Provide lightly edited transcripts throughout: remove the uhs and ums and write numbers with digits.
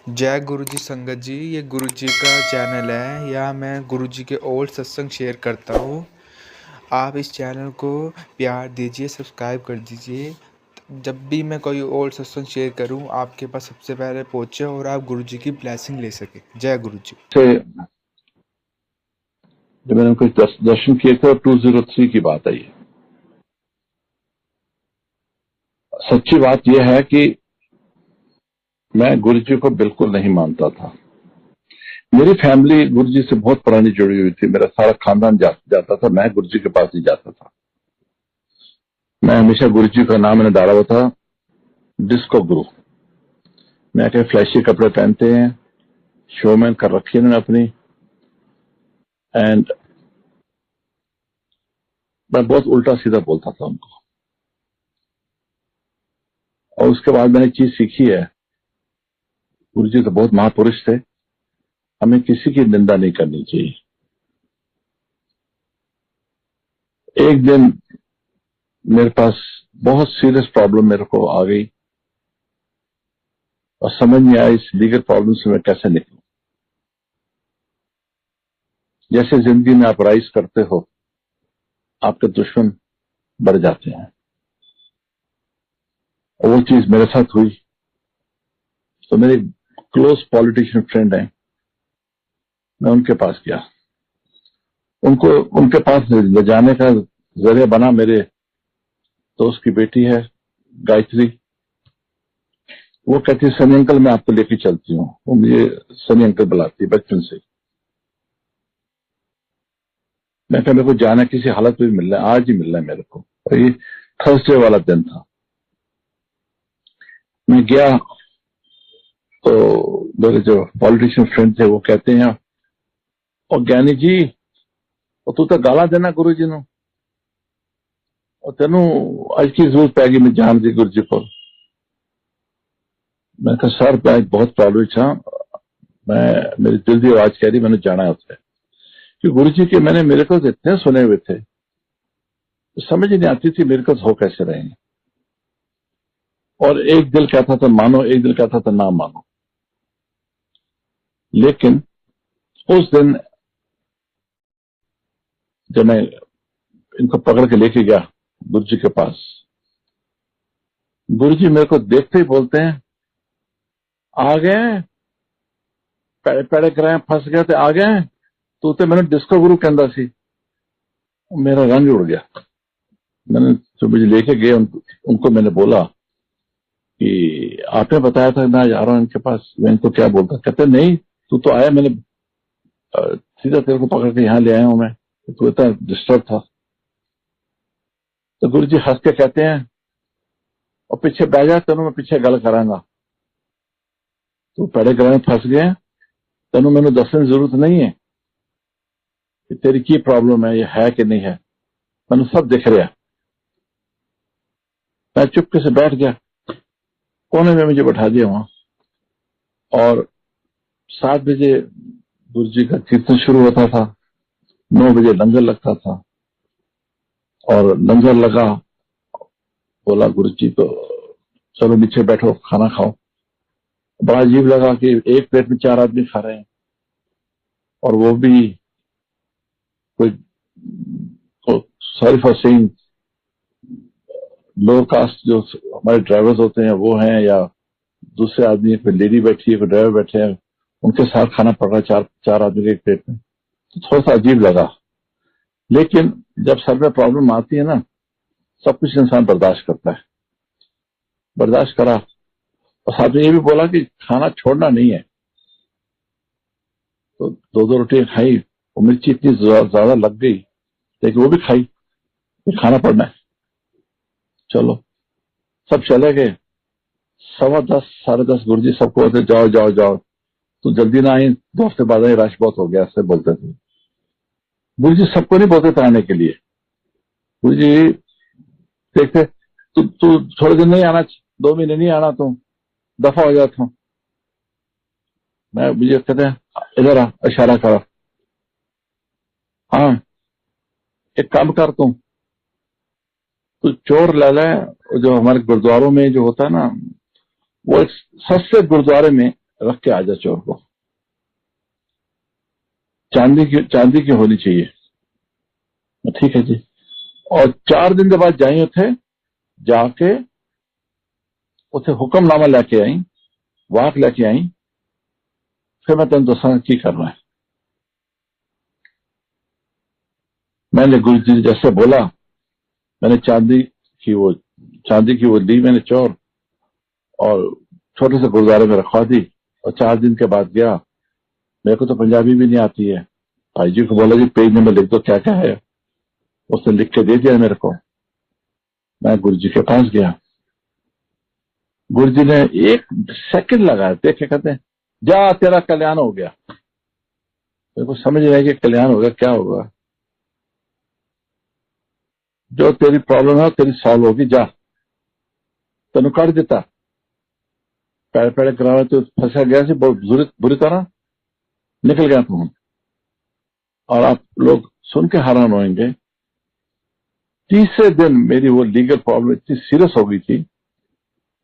जय गुरु जी संगत जी। ये गुरु जी का चैनल है। यहाँ मैं गुरु जी के ओल्ड सत्संग शेयर करता हूँ। आप इस चैनल को प्यार दीजिए, सब्सक्राइब कर दीजिए। जब भी मैं कोई ओल्ड सत्संग शेयर करूँ आपके पास सबसे पहले पहुँचे और आप गुरु जी की ब्लेसिंग ले सके। जय गुरु जी। से जब मैंने कुछ दर्शन किए थे और 203 की बात आई है। सच्ची बात यह है कि मैं गुरु जी को बिल्कुल नहीं मानता था। मेरी फैमिली गुरु जी से बहुत पुरानी जुड़ी हुई थी। मेरा सारा खानदान जाता था, मैं गुरु जी के पास नहीं जाता था। मैं हमेशा गुरु जी का नाम मैंने डाला हुआ था, डिस्को गुरु। मैं क्या फ्लैशी कपड़े पहनते हैं, शोमैन कर रखी है मैंने अपनी। एंड मैं बहुत उल्टा सीधा बोलता था उनको। और उसके बाद मैंने चीज सीखी है, गुरु जी तो बहुत महापुरुष थे, हमें किसी की निंदा नहीं करनी चाहिए। एक दिन मेरे पास बहुत सीरियस प्रॉब्लम मेरे को आ गई और समझ नहीं आया इस लीगल प्रॉब्लम से मैं कैसे निकलूं। जैसे जिंदगी में आप राइज करते हो, आपके दुश्मन बढ़ जाते हैं, और वो चीज मेरे साथ हुई। तो मेरे क्लोज पॉलिटिशियन फ्रेंड हैं, मैं उनके पास गया। उनको उनके पास ले जाने का जरिया बना मेरे दोस्त की बेटी है गायत्री। वो कहती है सनी अंकल मैं आपको लेके चलती हूँ। वो मुझे सनी अंकल बुलाती है बचपन से। मैं कहा मेरे को जाना किसी हालत में मिलना है, आज ही मिलना है मेरे को। और ये थर्सडे वाला दिन था। मैं गया तो मेरे जो पॉलिटिशियन फ्रेंड थे वो कहते हैं, और ज्ञानी जी और तू तो गाला देना गुरु जी नु, और तेनू आज की जरूरत पैगी मैं जान दी गुरु जी को। मैं कहा सर मैं बहुत प्रॉब्लम था, मैं मेरी दिल की आवाज कह रही मैंने जाना है उससे। कि गुरु जी के मैंने मेरे को इतने सुने हुए थे, तो समझ ही नहीं आती थी मेरे को हो कैसे रहेंगे। और एक दिल कहता था मानो, एक दिल कहता था ना मानो। लेकिन उस दिन जब मैं इनको पकड़ के लेके गया गुरु जी के पास, गुरु जी मेरे को देखते ही बोलते हैं आ गए, पैड़े पैड़े कराए फंस गए थे, आ गए तू तो मैंने डिस्को गुरु कहता सी। मेरा रंग उड़ गया। मैंने जो मुझे लेके गए उनको मैंने बोला कि आपने बताया था मैं जा रहा हूं इनके पास, मैं इनको क्या बोलता। कहते नहीं तू तो आया, मैंने सीधा तेरे को पकड़ के यहाँ ले आया हूं मैं, तू इतना डिस्टर्ब था। तो गुरु जी हंस के कहते हैं और पीछे बैठ जा, तेनों मैं पीछे गल करांगा। तू पैड़े कराने फंस गए, तेनों मैंने दसने की जरूरत नहीं है कि तेरी की प्रॉब्लम है, ये है कि नहीं है, मैंने सब दिख रहा। मैं चुपके से बैठ गया, कोने में मुझे बैठा दिया वहां। और 7 बजे गुरु जी का कीर्तन शुरू होता था, 9 बजे लंगर लगता था। और लंगर लगा, बोला गुरु जी तो चलो नीचे बैठो खाना खाओ। बड़ा अजीब लगा कि एक प्लेट में 4 आदमी खा रहे हैं, और वो भी कोई sorry for saying lower caste जो हमारे ड्राइवर्स होते हैं वो हैं, या दूसरे आदमी, कोई लेडी बैठी है, कोई ड्राइवर बैठे हैं, उनके साथ खाना पड़ रहा है चार चार आदमी के एक प्लेट में। तो थोड़ा सा अजीब लगा। लेकिन जब सर में प्रॉब्लम आती है ना, सब कुछ इंसान बर्दाश्त करता है। बर्दाश्त करा, और साथ में ये भी बोला कि खाना छोड़ना नहीं है। तो 2-2 रोटियां खाई, और मिर्ची इतनी ज्यादा लग गई, लेकिन वो भी खाई, फिर खाना पड़ना है। चलो सब चले गए। 10:15 10:30 गुरु जी सबको बोलते जाओ जाओ जाओ, तो जल्दी ना आई, 2 हफ्ते बाद आई, रश बहुत हो गया, ऐसे बोलते थे। गुरु जी सबको नहीं बोलते थे आने के लिए। गुरु जी देखते तू तू थोड़े दिन नहीं आना, 2 महीने नहीं आना, तू दफा हो जाता हूं। मैं मुझे कहते हैं इधर आ, इशारा करा, हाँ एक काम कर तू चोर ले ले। जो हमारे गुरुद्वारों में जो होता है ना, वो एक सस्ते गुरुद्वारे में रख के आजा चोर को। चांदी की होनी चाहिए। ठीक है जी। और 4 दिन के बाद जाई उथे जाके उथे हुक्मनामा लेके आई, वाक लेके आई, फिर मैं तेन दसा की करना है। मैंने गुरु जी ने जैसे बोला, मैंने चांदी की वो ली मैंने चोर, और छोटे से गुरुद्वारे में रखवा दी। और 4 दिन के बाद गया। मेरे को तो पंजाबी भी नहीं आती है। भाई जी को बोला जी पेज नंबर लिख दो क्या क्या है। उसने लिख के दे दिया मेरे को। मैं गुरु जी के पास गया। गुरु जी ने 1 सेकंड लगाया, देखे कहते हैं जा तेरा कल्याण हो गया। मेरे को समझ नहीं आई कि कल्याण होगा क्या होगा। जो तेरी प्रॉब्लम है तेरी सॉल्व होगी, जा तेन कर देता। पैर पैर करावे तो फंसा गया सी बहुत बुरी तरह, निकल गया तू। और आप लोग सुन के हैरान होंगे, तीसरे दिन मेरी वो लीगल प्रॉब्लम इतनी सीरियस हो गई थी,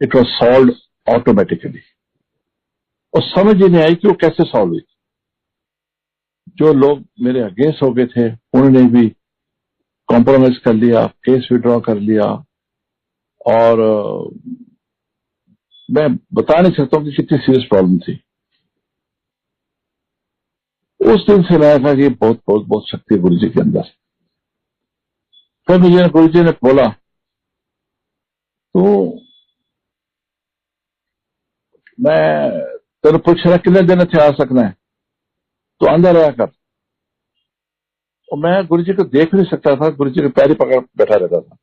इट वॉज सॉल्व ऑटोमेटिकली। और समझ ही नहीं आई कि वो कैसे सॉल्व हुई। जो लोग मेरे अगेंस्ट हो गए थे उन्होंने भी कॉम्प्रोमाइज कर लिया, केस विड्रॉ कर लिया। और मैं बता नहीं सकता हूं कि कितनी सीरियस प्रॉब्लम थी। उस दिन से मैं था कि बहुत बहुत बहुत शक्ति है गुरु जी के अंदर। फिर मुझे गुरु जी ने बोला तो मैं तेरे पूछ रहा कितने दिन थे आ सकना है, तो अंदर आया कर। और मैं गुरु जी को देख नहीं सकता था, गुरु जी के पैर ही पकड़ बैठा रहता था।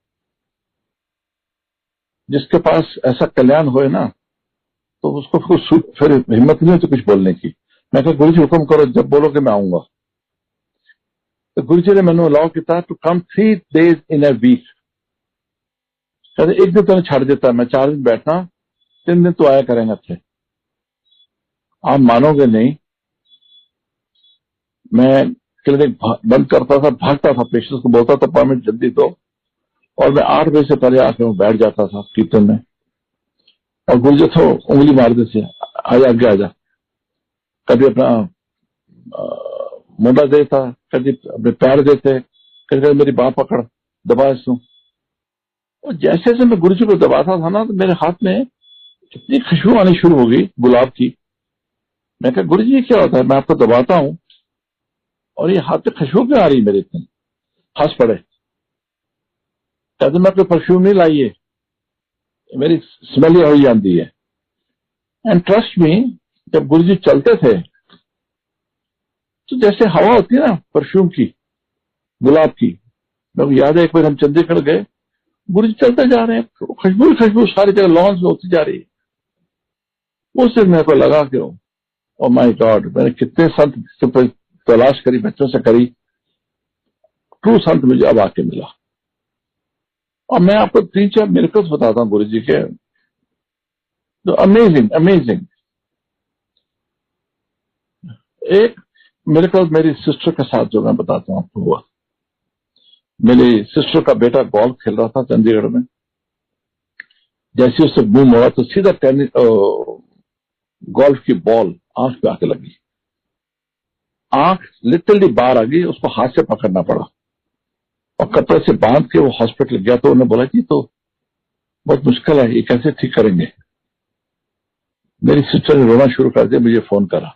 जिसके पास ऐसा कल्याण होए ना, तो उसको फिर हिम्मत नहीं होती कुछ बोलने की। मैं कहा गुरु जी हुक्म करो, जब बोलोगे मैं आऊंगा। तो गुरु जी ने मैंने अलाउ किया to come 3 days in a week. कहते 1 दिन तो छड़ देता, मैं 4 दिन बैठना, 3 दिन तो आया करेंगे थे। आप मानोगे नहीं, मैं क्लिनिक बंद करता था, भागता था, पेशेंट्स को बोलता था अपॉइंटमेंट जल्दी दो, और मैं 8 बजे से पहले आके बैठ जाता था कीर्तन में। और गुरु जी तो उंगली मार देते, आजा आगे आजा। कभी अपना मुंडा देता, कभी अपने पैर देते, कभी मेरी बाह पकड़ दबा इसू। और जैसे जैसे मैं गुरु जी को दबाता था ना, तो मेरे हाथ में इतनी खुशबू आनी शुरू हो गई गुलाब की। मैं कहा गुरु जी क्या होता है, मैं आपको दबाता हूं और ये हाथ पे खुशबू क्यों आ रही मेरे इतनी। हंस पड़े, कहते मैं कोई परफ्यूम नहीं लाई है, मेरी स्मेल ही हो जाती है। एंड ट्रस्ट मी, जब गुरु जी चलते थे तो जैसे हवा होती है ना परफ्यूम की, गुलाब की। मेरे को याद है एक बार हम चंडीगढ़ गए, गुरु जी चलते जा रहे हैं, खुशबू खुशबू सारी जगह लॉन्स में होती जा रही है। उस दिन मेरे को लगा कि ओ माय गॉड, मैंने कितने संत तलाश करी, बच्चों से करी, ट्रू संत मुझे अब आके मिला। और मैं आपको 3-4 मिरेकल्स बताता हूँ गुरु जी के, जो अमेजिंग अमेजिंग। एक मिरेकल मेरी सिस्टर के साथ जो मैं बताता हूँ आपको हुआ। मेरी सिस्टर का बेटा गोल्फ खेल रहा था चंडीगढ़ में। जैसे उससे मुंह मोड़ा तो सीधा टेनिस गोल्फ की बॉल आंख पे आके लगी। आंख लिटरली बाहर आ गई, उसको हाथ से पकड़ना पड़ा और कपड़े से बांध के वो हॉस्पिटल गया। तो उन्होंने बोला कि तो बहुत मुश्किल है, ये कैसे ठीक करेंगे। मेरी सिस्टर ने रोना शुरू कर दिया, मुझे फोन करा।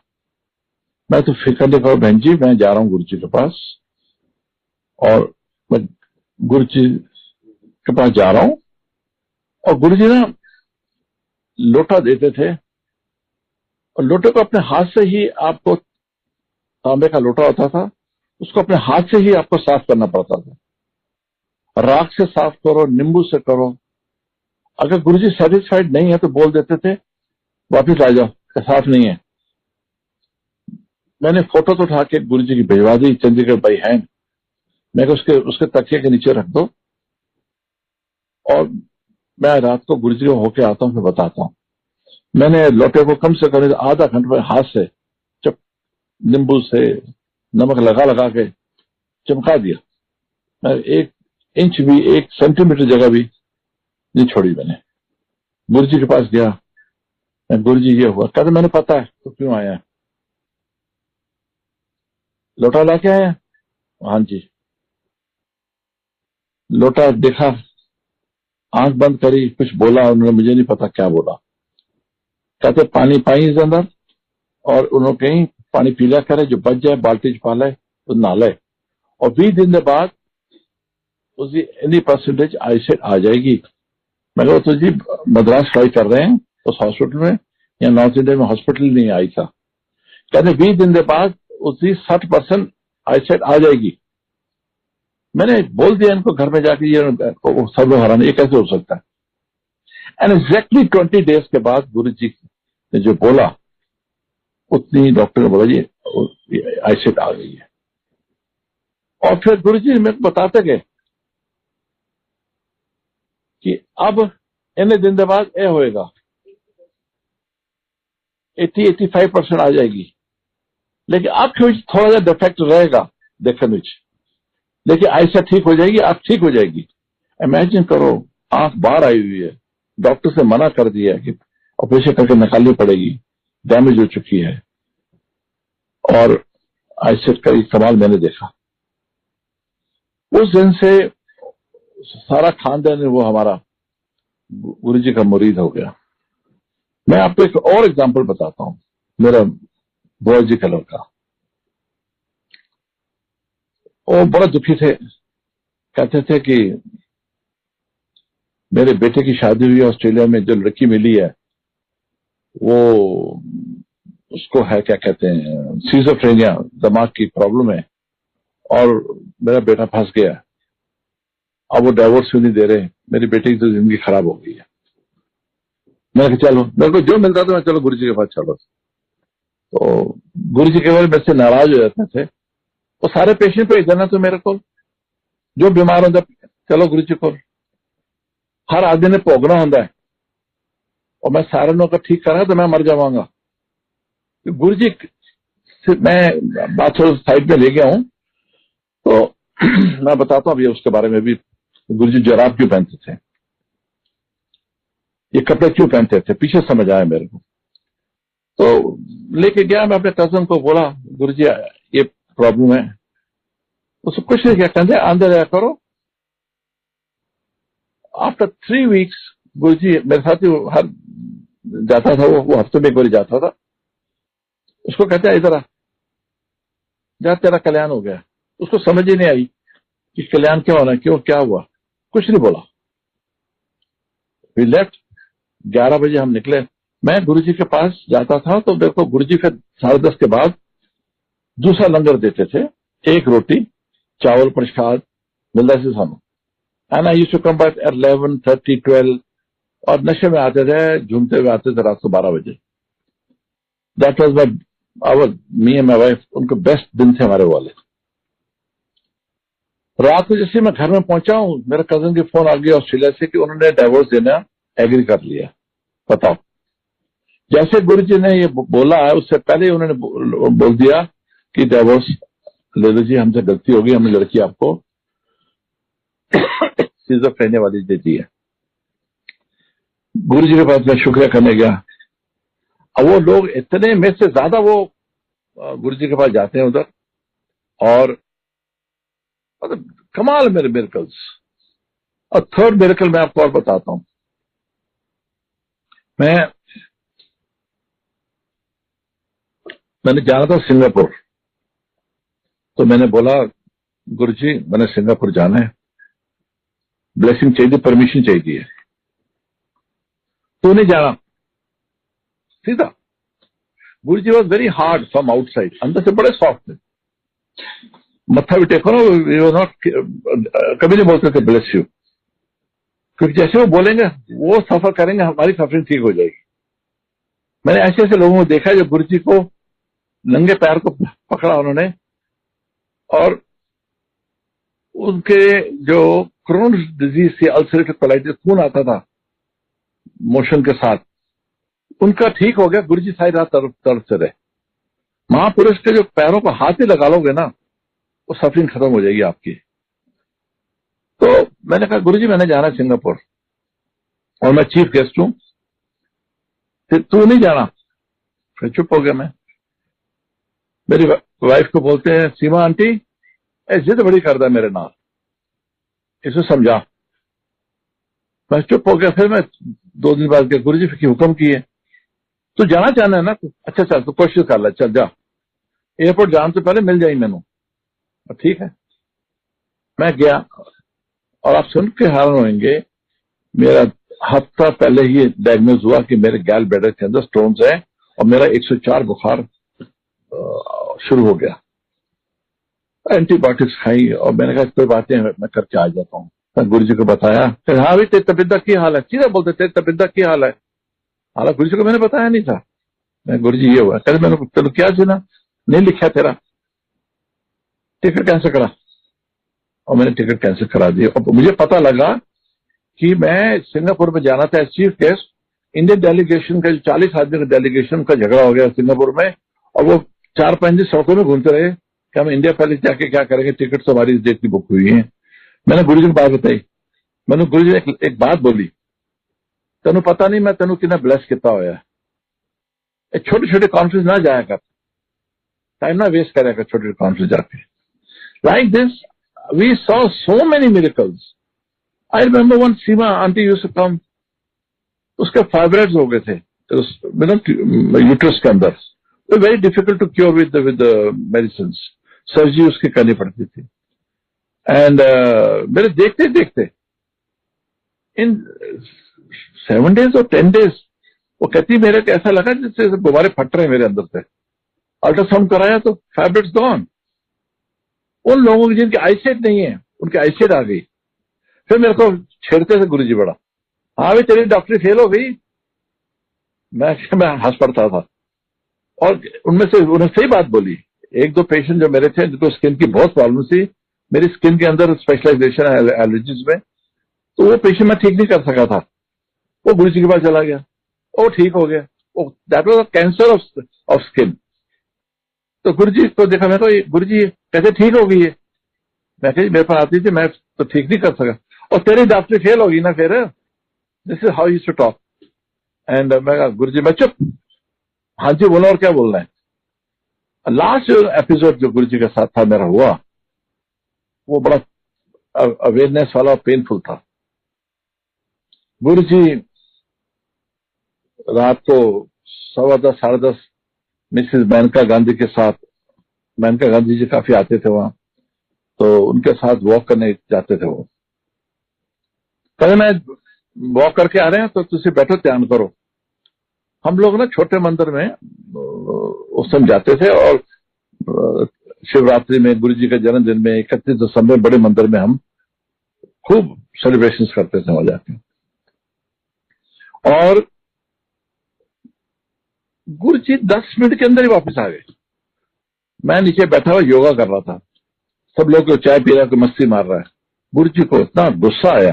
मैं तो फिक्र नहीं करो बहन जी, मैं जा रहा हूँ गुरु जी के पास, और मैं गुरु जी के पास जा रहा हूं। और गुरु जी ना लोटा देते थे, और लोटे को अपने हाथ से ही, आपको तांबे का लोटा होता था, उसको अपने हाथ से ही आपको साफ करना पड़ता था। राख से साफ करो, नींबू से करो। अगर गुरुजी सेटिस्फाइड नहीं है तो बोल देते थे वापिस आ जाओ, साफ नहीं है। मैंने फोटो तो उठा के गुरुजी की भिजवा दी चंडीगढ़ बाई हैंड। मैं उसके तकिए के नीचे रख दो, और मैं रात को गुरुजी को होके आता हूं, फिर बताता हूं। मैंने लोटे को कम से कम आधा घंटे में हाथ से नींबू से नमक लगा लगा के चमका दिया। मैं 1 इंच भी, 1 सेंटीमीटर जगह भी नहीं छोड़ी मैंने। गुरु जी के पास गया, मैं गुरु जी ये हुआ, कहते मैंने पता है तो क्यों आया है, लोटा लेके आया, हाँ जी। लोटा देखा, आंख बंद करी, कुछ बोला उन्होंने, मुझे नहीं पता क्या बोला। कहते पानी पाई इस अंदर, और उन्होंने कहीं पानी पी लिया करे, जो बच जाए बाल्टी च पा ले तो नहा ले, और 20 दिन के बाद उसकी एनी परसेंटेज आईसेट आ जाएगी। मैं कहा तो जी मद्रास ट्राई कर रहे हैं उस हॉस्पिटल में, या नॉर्थ इंडिया में हॉस्पिटल नहीं आई था। कहते 20 दिन के बाद उसकी 60% आईसेट आ जाएगी। मैंने बोल दिया इनको घर में जाके, ये सर्व हराना, ये कैसे हो सकता है। एंड एग्जैक्टली 20 डेज के बाद गुरु जी ने जो बोला, उतनी डॉक्टर ने बोला जी आईसेट आ गई है। और फिर गुरु जी मेरे को बताते गए कि अब इतने दिन के बाद ये होएगा, 80-85% आ जाएगी, लेकिन आपके थोड़ा सा डिफेक्ट रहेगा देखने में, लेकिन आईसेट ठीक हो जाएगी, आप ठीक हो जाएगी। इमेजिन करो, आंख बाहर आई हुई है, डॉक्टर से मना कर दिया कि ऑपरेशन करके निकालनी पड़ेगी, डैमेज हो चुकी है, और आईसेट का इस्तेमाल मैंने देखा। उस दिन से सारा खानदान वो हमारा गुरु जी का मुरीद हो गया। मैं आपको एक और एग्जांपल बताता हूं। मेरा बुआ जी का लड़का, वो बड़ा दुखी थे, कहते थे कि मेरे बेटे की शादी हुई है ऑस्ट्रेलिया में, जो लड़की मिली है वो, उसको है क्या कहते हैं सीजोफ्रेनिया, दिमाग की प्रॉब्लम है, और मेरा बेटा फंस गया, अब वो डाइवोर्स भी नहीं दे रहे, मेरी बेटे की तो जिंदगी खराब हो गई है। मैंने कहा चलो, मेरे को जो मिलता था मैं चलो गुरु जी के पास चलो। तो गुरु जी केवल मेरे से नाराज हो जाते थे, वो सारे पेशेंट भेज देना तो मेरे को, जो बीमार होता चलो गुरु जी को, हर आदमी ने भोगना होता है, और मैं सारे लोगों को ठीक करा तो मैं मर जाऊंगा। गुरु जी से मैं बात थोड़ा साइड में ले गया हूं, तो मैं बताता हूं अभी उसके बारे में भी। गुरु जी जराब क्यों पहनते थे, ये कपड़े क्यों पहनते थे, पीछे समझ आया मेरे को। तो लेके गया, मैं अपने कजन को बोला गुरु जी ये प्रॉब्लम है, उसको कुछ नहीं किया, कहते अंदर आया करो। आफ्टर 3 वीक्स गुरु जी मेरे साथ ही हर जाता था, वो हफ्ते में एक बार जाता था। उसको कहते हैं इधर आ जा, तेरा कल्याण हो गया। उसको समझ ही नहीं आई कि कल्याण क्या होना, क्यों क्या हुआ, कुछ नहीं बोला। वी लेफ्ट, 11 बजे हम निकले। मैं गुरु जी के पास जाता था तो देखो गुरु जी फिर 10:30 के बाद दूसरा लंगर देते थे, एक रोटी चावल प्रसाद मिलता से सामू, and I used to come back at 11:30, 12, और नशे में आते थे, झूमते हुए आते थे रात को 12 बजे। That was my hour me and my wife, उनके बेस्ट दिन थे हमारे वाले। रात को जैसे मैं घर में पहुंचा हूं, मेरे कजन की फोन आ गई ऑस्ट्रेलिया से कि उन्होंने डाइवोर्स देना एग्री कर लिया। बताओ, जैसे गुरु जी ने ये बोला है उससे पहले ही उन्होंने बोल दिया कि डाइवोर्स ले लीजिए, हमसे गलती होगी, हमने लड़की आपको सिजोफ्रेनिया वाली दे दी है। गुरु जी के पास मैं शुक्रिया करने गया। अब वो लोग इतने में से ज्यादा वो गुरु जी के पास जाते हैं उधर, और मतलब कमाल मेरे मिरेकल्स। और थर्ड मिरेकल मैं आपको और बताता हूं। मैंने जाना था सिंगापुर, तो मैंने बोला गुरु जी मैंने सिंगापुर जाना है, ब्लेसिंग चाहिए, परमिशन चाहिए। तो नहीं जाना सीधा। Guru ji was very hard from outside, अंदर से बड़े सॉफ्ट थे, मत्था भी टेको ना, नॉट कभी नहीं बोलते थे ब्लेस यू, क्योंकि जैसे वो बोलेंगे वो सफर करेंगे, हमारी सफरिंग ठीक हो जाएगी। मैंने ऐसे ऐसे लोगों को देखा जो गुरु जी को नंगे पैर को पकड़ा उन्होंने, और उनके जो क्रोन्स डिजीज से अल्सरेटिव कोलाइटिस, खून आता था मोशन के साथ, उनका ठीक हो गया। गुरु जी सारी रात तड़पते रहे। महापुरुष के जो पैरों को हाथ ही लगा लोगे ना, वो सफरिंग खत्म हो जाएगी आपकी। तो मैंने कहा गुरु जी मैंने जाना सिंगापुर, और मैं चीफ गेस्ट हूं, फिर तू नहीं जाना। फिर चुप हो गया मैं। मेरी वाइफ को बोलते हैं, सीमा आंटी जिद बड़ी करता है मेरे नाल, इसे समझा। मैं चुप हो गया। फिर मैं 2 दिन बाद गया, गुरु जी फिर हुक्म किए, तू जाना चाहना है ना तू, अच्छा चल तू कोशिश कर ले, चल जा, एयरपोर्ट जाने से पहले मिल जाई मैनू। ठीक है, मैं गया। और आप सुन के हैरान होंगे, मेरा हफ्ता पहले ही डायग्नोज हुआ कि मेरे गैल ब्लैडर के अंदर स्टोन्स है और मेरा 104 बुखार शुरू हो गया। एंटीबायोटिक्स खाई और मैंने कहा कोई बात नहीं, मैं करके आ जाता हूँ। मैं गुरु जी को बताया, हाँ भाई तेरी तबीयत की हाल है, सीधा बोलते तेरी तबीयत की हाल है। हालांकि गुरु जी को मैंने बताया नहीं था। मैं गुरु जी ये हुआ, कहते मैंने तेरे क्या सुना, नहीं लिखा तेरा, टिकट कैंसिल करा। और मैंने टिकट कैंसिल करा दी। और मुझे पता लगा कि मैं सिंगापुर में जाना था as chief guest. Indian delegation का 40 आदमी का डेलीगेशन का झगड़ा हो गया सिंगापुर में, और वो 4-5 दिन सड़कों में घूमते रहे कि हम इंडिया पैलेस जाके क्या करेंगे, टिकट तो हमारी इस डेट की बुक हुई है। मैंने गुरु जी को बात बताई। मैंने गुरु जी ने एक बात बोली, तेनू पता नहीं मैं तेनू कितना ब्लेस किया होया, छोटे छोटे कॉन्फ्रेंस ना जाया कर, टाइम ना वेस्ट करें कर छोटे कॉन्फ्रेंस जाके। Like this we saw so many miracles. I remember one Seema aunty used to come, उसके फाइब्रॉइड्स हो गए थे यूट्रस के अंदर, तो very difficult to cure with medicine, surgery उसकी करनी पड़ती थी। एंड मेरे देखते देखते इन 7 days और 10 days वो कहती मेरे को ऐसा लगा जैसे गुब्बारे फट रहे हैं मेरे अंदर से। अल्ट्रासाउंड कराया तो फाइब्रॉइड्स गॉन। उन लोगों की जिनकी आईसाइट नहीं है उनकी आईसाइट आ गई। फिर मेरे को छेड़ते थे गुरुजी बड़ा, हाँ भाई तेरी डॉक्टरी फेल हो गई। मैं हंस पड़ता था। और उनमें से उन्होंने सही बात बोली। 1-2 पेशेंट जो मेरे थे जिनको स्किन की बहुत प्रॉब्लम थी, मेरी स्किन के अंदर स्पेशलाइजेशन है एलर्जीज में, तो वो पेशेंट मैं ठीक नहीं कर सका था, वो गुरु जी के पास चला गया, वो ठीक हो गया। That was cancer of skin. तो गुरु जी को देखा, मैं गुरु जी कैसे ठीक हो गई है। मैं कही मेरे पास आती थी, मैं तो ठीक नहीं कर सका। और तेरी डॉक्टरी फेल होगी ना फिर, this is how you to talk. And मैं कहा गुरु जी मैं चुप, हाँ जी बोला और क्या बोलना है। लास्ट एपिसोड जो गुरु जी के साथ था मेरा हुआ, वो बड़ा अवेयरनेस वाला और पेनफुल था। गुरु जी रात को 10:15 10:30 मिसेस मेनका गांधी के साथ, मेनका गांधी जी काफी आते थे वहां, तो उनके साथ वॉक करने जाते थे। वो कहते मैं वॉक करके आ रहे हैं तो तुझे बैठो ध्यान करो। हम लोग ना छोटे मंदिर में उस समय जाते थे, और शिवरात्रि में, गुरु जी के जन्मदिन में, 31 दिसंबर बड़े मंदिर में हम खूब सेलिब्रेशन करते थे वहां जाके। और गुरु जी 10 मिनट के अंदर ही वापस आ गए। मैं नीचे बैठा हुआ योगा कर रहा था, सब लोग चाय पी रहा है, कोई मस्ती मार रहा है। गुरु जी को इतना गुस्सा आया,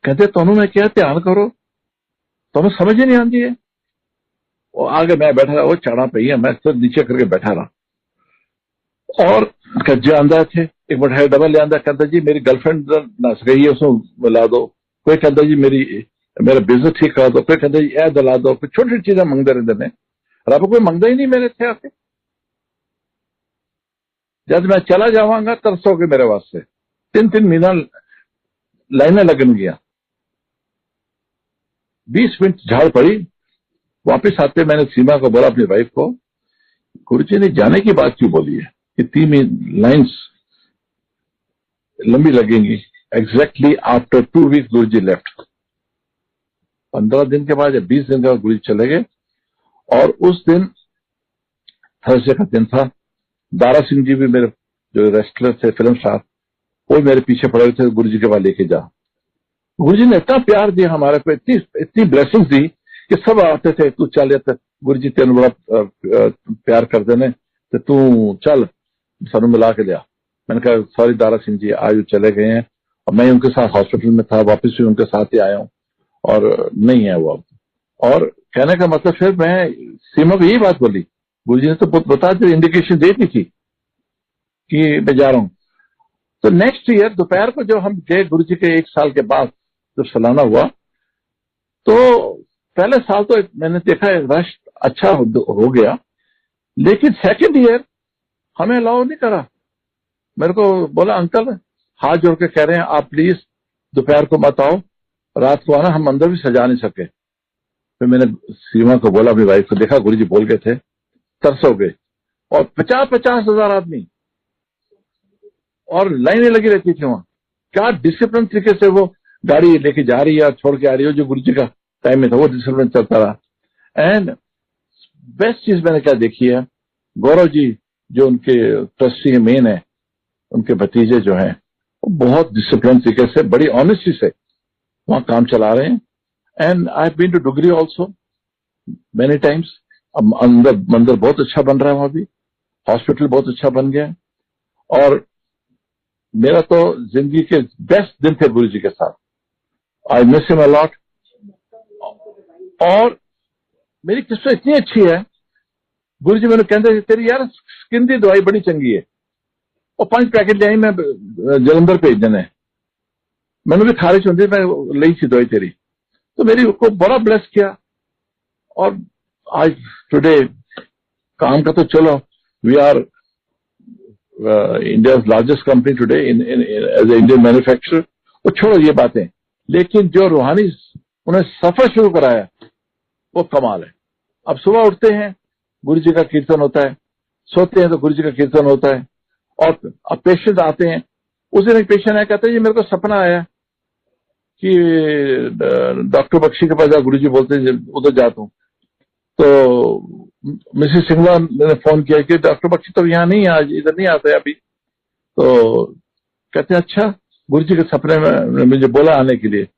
कहते तनु मैं क्या ध्यान करो, तुम्हें समझ ही नहीं आती है। वो आगे मैं बैठा रहा, वो चढ़ा पे है, मैं सिर नीचे करके बैठा रहा। और कज्जे आंदा थे, एक मिठाई डबल ले आंदा, कहता जी मेरी गर्लफ्रेंड नस गई है, उसको मिला दो। कोई कहता जी मेरा बिजनेस ठीक करा दो, कोई कहता जी ए दिला दो, कोई छोटी छोटी चीजें मंगते रहते ने। रब कोई मंगता ही नहीं मेरे थे आके। जब मैं चला जावांगा तरसोगे मेरे वास्ते। 3-3 महीना लाइनें लगन गया, 20 मिनट झाड़ पड़ी। वापिस आते मैंने सीमा को बोला, अपनी वाइफ को, गुरुजी ने जाने की बात क्यों बोली है, कि 3 लाइन्स लंबी लगेंगी। एग्जैक्टली आफ्टर 2 वीक्स गुरुजी लेफ्ट। 15 दिन के बाद या 20 दिन के बाद गुरुजी चले गए। और उस दिन थर्सडे का दिन था। दारा सिंह जी भी मेरे जो रेस्लर थे, फिल्म स्टार, वो मेरे पीछे पड़े हुए थे, गुरुजी के पास लेके जा। गुरुजी ने इतना प्यार दिया हमारे पे, इतनी ब्लेसिंग दी कि सब आते थे, तू चल, गुरुजी तेन बड़ा प्यार कर देने, तो तू चल सानू मिला के लिया। मैंने कहा सॉरी दारा सिंह जी, आज चले गए हैं, और मैं उनके साथ हॉस्पिटल में था, वापस भी उनके साथ ही आया हूँ, और नहीं है वो अब। और कहने का मतलब, फिर मैं सीमा को यही बात बोली, गुरुजी ने तो बता दी, इंडिकेशन दे दी थी कि मैं जा रहा हूं। तो नेक्स्ट ईयर दोपहर को जो हम गए गुरु जी के 1 साल के बाद, जब सालाना हुआ, तो पहले साल तो मैंने देखा है रश अच्छा हो गया, लेकिन सेकंड ईयर हमें अलाउ नहीं करा। मेरे को बोला अंकल हाथ जोड़ के कह रहे हैं आप प्लीज दोपहर को मत आओ, रात को आना, हम अंदर भी सजा नहीं सके। फिर मैंने सीमा को बोला, अपनी वाइफ को, देखा गुरुजी बोल गए थे, तरस हो गए। और 50-50 हजार आदमी और लाइनें लगी रहती थी वहां। क्या डिसिप्लिन तरीके से वो गाड़ी लेके जा रही है और छोड़ के आ रही है, जो गुरुजी का टाइम में था वो डिसिप्लिन चलता रहा। एंड बेस्ट चीज मैंने क्या देखी है, गौरव जी जो उनके ट्रस्टी मेन है, उनके भतीजे जो हैं, वो बहुत डिसिप्लिन तरीके से, बड़ी ऑनेस्टी से वहां काम चला रहे हैं। And I have been to Dugri also many times. अब अंदर मंदिर बहुत अच्छा बन रहा है, वहां भी हॉस्पिटल बहुत अच्छा बन गया है। और मेरा तो जिंदगी के बेस्ट दिन थे गुरु जी के साथ। I miss him a lot. और मेरी किस्मत इतनी अच्छी है, गुरु जी मैंने कहते तेरी यार स्किन की दवाई बड़ी चंगी है, और 5 पैकेट ले आई मैं जलंधर भेज देने, मैंने भी खारिश होती, मैं ली थी दवाई तेरी, तो मेरी को बड़ा ब्लेस किया। और आज टुडे काम का तो चलो, we are India largest company today in as a Indian manufacturer. वो छोड़ो ये बातें, लेकिन जो रूहानी उन्हें सफर शुरू कराया वो कमाल है। अब सुबह उठते हैं गुरु जी का कीर्तन होता है, सोते हैं तो गुरु जी का कीर्तन होता है। और अब पेशेंट आते हैं, उस दिन एक पेशेंट आया, कहते हैं ये मेरे को सपना आया कि डॉक्टर बख्शी के पास गुरु जी बोलते हैं उधर जाता हूं। तो मिसेस सिंगला ने फोन किया कि डॉक्टर बख्शी तो यहाँ नहीं है, आज इधर नहीं आता है अभी। तो कहते हैं अच्छा, गुरु जी के सपने में मुझे बोला आने के लिए।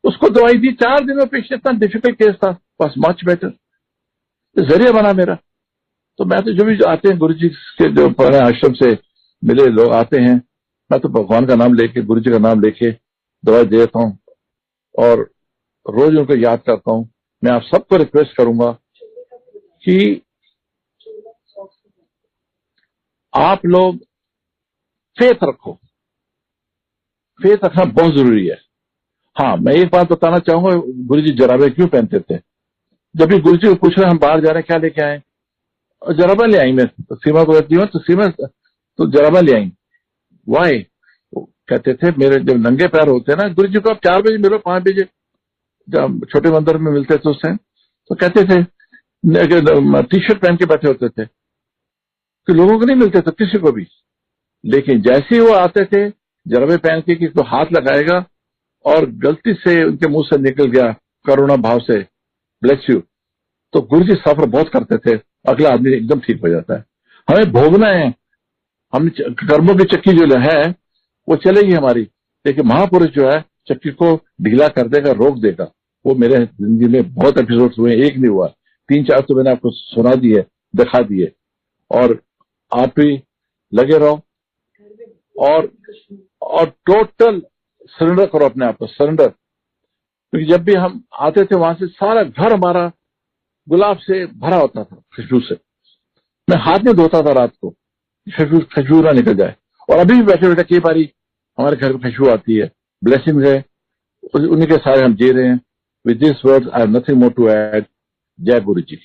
उसको दवाई दी, 4 दिन में पेशेंट, इतना डिफिकल्ट केस था, बस मच बेटर, जरिया बना मेरा। तो मैं तो जो भी आते हैं गुरु जी के जो पुराने आश्रम से मिले लोग आते हैं, मैं तो भगवान का नाम लेके, गुरु जी का नाम लेके दवाई देता हूँ और रोज उनको याद करता हूँ। मैं आप सबको रिक्वेस्ट करूंगा कि आप लोग फेथ रखो, फेथ रखना बहुत जरूरी है। हाँ, मैं एक बात बताना चाहूंगा, गुरु जी जराबे क्यों पहनते थे? जब भी गुरु जी को पूछ रहे हम बाहर जा रहे हैं क्या लेके आए, जराबा ले आई। मैं तो सीमा को कहती हूँ, तो सीमा तो जराबा ले आई। वाई? कहते थे मेरे जब नंगे पैर होते हैं ना, गुरु जी को आप 4 बजे मिलो, 5 बजे जब छोटे मंदिर में मिलते थे उस टाइम, तो कहते थे टी शर्ट पहन के बैठे होते थे, कि लोगों को नहीं मिलते थे किसी को भी। लेकिन जैसे ही वो आते थे जराबे पहन के, कि तो हाथ लगाएगा और गलती से उनके मुंह से निकल गया करुणा भाव से ब्लेस यू, तो गुरु जी सफर बहुत करते थे, अगला आदमी एकदम ठीक हो जाता है। हमें भोगना है, हम कर्मों की चक्की जो है वो चलेगी हमारी, लेकिन महापुरुष जो है चक्की को ढीला कर देगा, रोक देगा। वो मेरे जिंदगी में बहुत एपिसोड हुए, एक नहीं हुआ, 3-4 तो मैंने आपको सुना दिए, दिखा दिए। और आप भी लगे रहो और टोटल सरेंडर करो अपने आप को, सरेंडर। क्योंकि जब भी हम आते थे वहां से सारा घर हमारा गुलाब से भरा होता था, खुशबू से। मैं हाथ नहीं धोता था रात को, खुशबू ना निकल जाए। और अभी भी बैठे बैठे कई बारी हमारे घर में खुशबू आती है, ब्लेसिंग है, उन्हीं के सारे हम जी रहे हैं। With this words I have nothing more to add. जय गुरु जी।